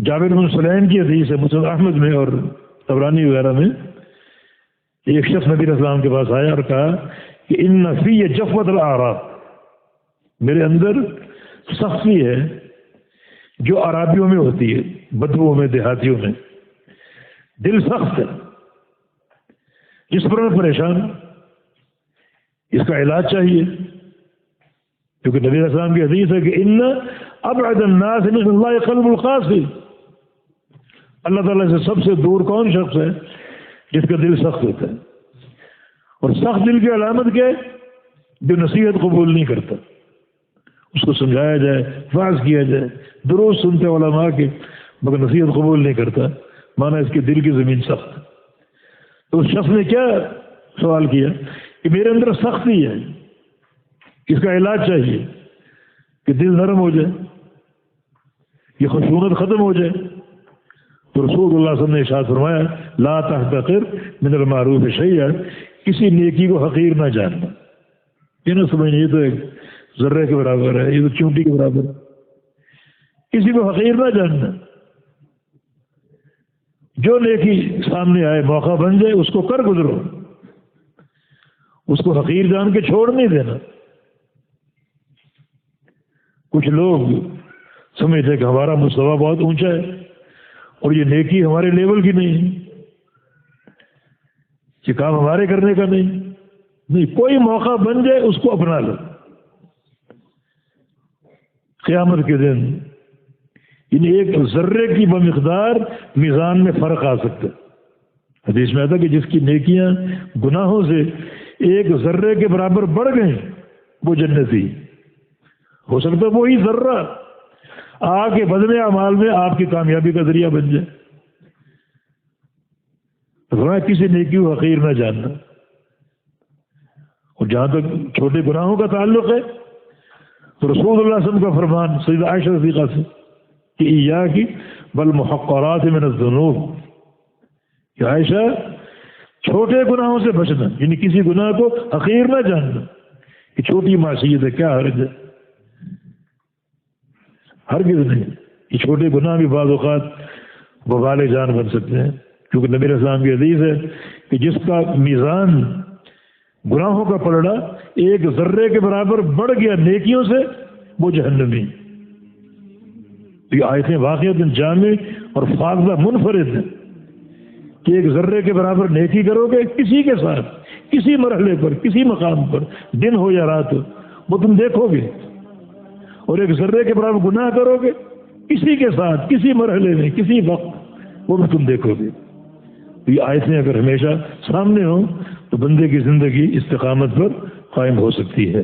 جابر بن سلیم کی حدیث ہے مسند احمد میں اور طبرانی وغیرہ میں، ایک شخص نبی علیہ السلام کے پاس آیا اور کہا کہ ان فی جفوۃ الاعراب، میرے اندر سختی ہے جو عرابیوں میں ہوتی ہے، بدوؤں میں، دیہاتیوں میں، دل سخت ہے، جس پر میں پریشان، اس کا علاج چاہیے، کیونکہ نبی علیہ السلام کی حدیث ہے کہ ان ابعد الناس من اللہ قلب القاسي، اللہ تعالیٰ سے سب سے دور کون شخص ہے؟ جس کا دل سخت ہوتا ہے۔ اور سخت دل کی علامت کیا ہے؟ جو نصیحت قبول نہیں کرتا، اس کو سمجھایا جائے، واعظ کیا جائے، دروس سنتے علماء کے، مگر نصیحت قبول نہیں کرتا، مانا اس کے دل کی زمین سخت۔ تو اس شخص نے کیا سوال کیا کہ میرے اندر سختی ہے، اس کا علاج چاہیے کہ دل نرم ہو جائے، یہ خشونت ختم ہو جائے۔ تو رسول اللہ صلی اللہ علیہ وسلم نے ارشاد فرمایا لا تحتقر من المعروف شیئا، کسی نیکی کو حقیر نہ جاننا، یہ نہ سمجھنا یہ تو ایک ذرے کے برابر ہے، یہ تو چونٹی کے برابر ہے، کسی کو حقیر نہ جاننا، جو نیکی سامنے آئے موقع بن جائے اس کو کر گزرو، اس کو حقیر جان کے چھوڑ نہیں دینا۔ کچھ لوگ سمجھتے کہ ہمارا مستویٰ بہت اونچا ہے اور یہ نیکی ہمارے لیول کی نہیں ہے، یہ کام ہمارے کرنے کا نہیں، کوئی موقع بن جائے اس کو اپنا لو۔ قیامت کے دن یعنی ایک ذرے کی بمقدار میزان میں فرق آ سکتا ہے۔ حدیث میں آتا کہ جس کی نیکیاں گناہوں سے ایک ذرے کے برابر بڑھ گئیں وہ جنتی، ہو سکتا ہے وہی ذرہ آ کے بدلے اعمال میں آپ کی کامیابی کا ذریعہ بن جائے۔ تو کسی نیکی کو حقیر نہ جاننا۔ اور جہاں تک چھوٹے گناہوں کا تعلق ہے تو رسول اللہ صلی اللہ علیہ وسلم کا فرمان سیدہ عائشہ صدیقہ سے کہ ایاکی بالمحقرات من الذنوب، کہ عائشہ چھوٹے گناہوں سے بچنا، یعنی کسی گناہ کو حقیر نہ جاننا کہ چھوٹی معصیت ہے، کیا حرج ہے، ہرگز نہیں۔ یہ چھوٹے گناہ بھی بعض اوقات وبال جان بن سکتے ہیں، کیونکہ نبی علیہ السلام کی حدیث ہے کہ جس کا میزان گناہوں کا پلڑا ایک ذرے کے برابر بڑھ گیا نیکیوں سے وہ جہنمی۔ یہ آیتیں واقعات جامع اور فاضلہ منفرد ہیں کہ ایک ذرے کے برابر نیکی کرو گے کسی کے ساتھ، کسی مرحلے پر، کسی مقام پر، دن ہو یا رات ہو، وہ تم دیکھو گے، اور ایک ذرے کے برابر گناہ کرو گے کسی کے ساتھ، کسی مرحلے میں، کسی وقت، وہ بھی تم دیکھو گے۔ یہ آیتیں اگر ہمیشہ سامنے ہوں تو بندے کی زندگی استقامت پر قائم ہو سکتی ہے۔